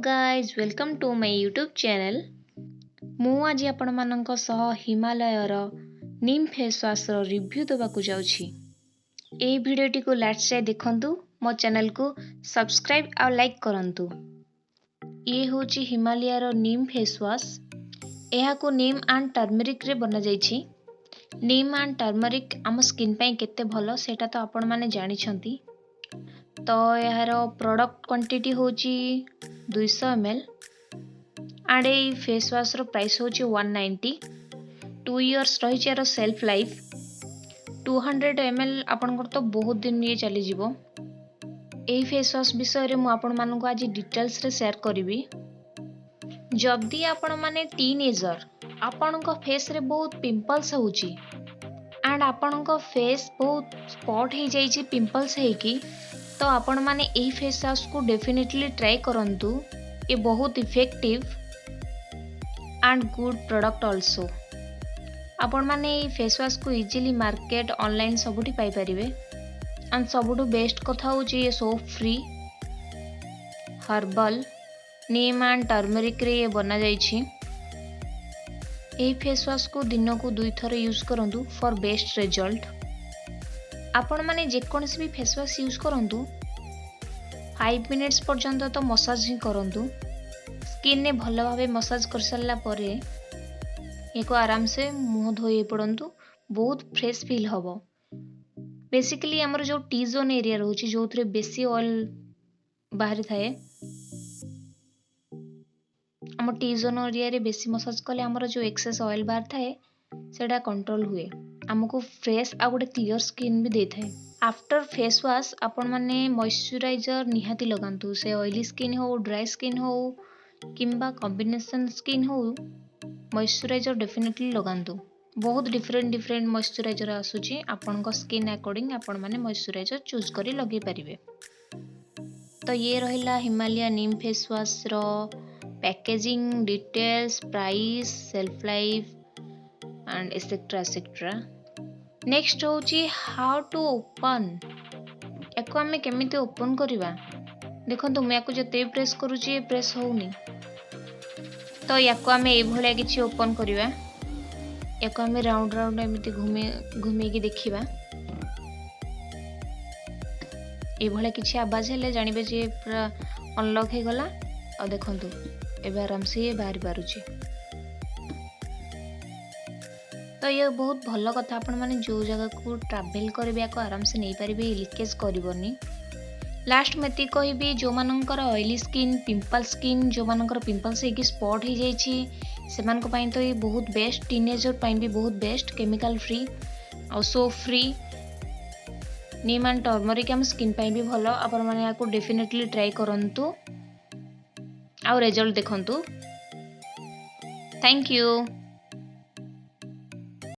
Guys welcome to my YouTube channel. मु आज आपण मानक सह हिमालयर नीम फेस वाश रो रिव्यू देबाकू जाउछि। ए भिडियोटी को लास्ट जाय देखंतु, मो चैनल को सब्सक्राइब और लाइक करंतु। ये होछि हिमालयर नीम फेस वाश। एहा को नीम एंड टर्मरिक रे बना जाइछि। नीम एंड टर्मरिक आम स्किन पई केते भलो सेटा तो आपण माने जानि छंती। तो यार प्रोडक्ट क्वांटिटी होची 200 ml एंड ए फेस वाश रो प्राइस होची 190। 2 इयर्स रही यार सेल्फ लाइफ। 200 ml आपन तो बहुत दिन ये चली जीवो। ए फेस वाश विषय रे मु आपन मानन को आज डिटेल्स रे शेयर करिवि। जदी आपन माने टीनेजर आपन को फेस रे बहुत पिंपल्स होची एंड आपन को फेस बहुत स्पॉट हे जाईची पिंपल्स हे की, तो आपण माने एही फेस वाश को डेफिनेटली ट्राई करंतु। ये बहुत effective and good product also. आपण माने एही फेस वाश को इजीली मार्केट ऑनलाइन सबुठी पाई परिबे एंड सबुठु बेस्ट कथा होची ये soap free herbal neem and turmeric रे ये बना जाईछि। एही फेस वाश को दिन को 2 थर यूज करंतु फॉर बेस्ट रिजल्ट। आपण माने जेकोनसी भी फेस वाश यूज करंतु 5 मिनिट्स पर्यंत तो मसाज ही करंतु। स्किन ने भल भावे मसाज कर सारला परे एको आराम से मुंह धोई पड़ंतु, बहुत फ्रेश फील हबो। बेसिकली हमर जो टी जोन एरिया रहउची जोथरे बेसी ऑयल बाहरी थाए, हम टी जोन एरिया रे बेसी मसाज कले हमर जो एक्सेस ऑयल बाहर थाए सेटा कंट्रोल हुए। हमको फ्रेश आ गोटे क्लियर स्किन भी दे थाए। आफ्टर फेस वाश आपण माने मॉइस्चराइजर निहाती लगांतु। से ऑयली स्किन हो, ड्राई स्किन हो किंबा कॉम्बिनेशन स्किन हो, मॉइस्चराइजर डेफिनेटली लगांतु। बहुत डिफरेंट मॉइस्चराइजर आसुची। आपण को स्किन अकॉर्डिंग आपण माने मॉइस्चराइजर चूज करी लगे परिबे। तो ये रहिला हिमालय नीम फेस वाश रो packaging details, price, self life and etcetera. Next होची हाउ टू ओपन। एको हमें केमिति ओपन करिवा। देखंतु मैं याको जते प्रेस करूची ये प्रेस होउनी, तो याको हमें ए भले किछि ओपन करिवा। याको हमें राउंड एमिति घुमे की देखिबा। ए भले किछि आवाज हेले जानिबे जे पूरा अनलॉक हे गला। और देखंतु एबे आराम से ये बाहर पारुची। तो ये बहुत भल कथा। आपण माने जो जगह को ट्रैवल करबे को आराम से नहीं पारिबे, लीकेज करबोनी। लास्ट में ती कहबी जो मानकर ऑयली स्किन, पिंपल स्किन, जो मानकर पिंपल्स हे की स्पॉट हे जाईची सेमान को पई तो ये बहुत बेस्ट। टीनेजर पई भी बहुत बेस्ट, केमिकल फ्री और soap free. Neem and turmeric हम स्किन पई भी भलो। आपण माने याको डेफिनेटली ट्राई करंतु और रिजल्ट देखंतु। Thank you.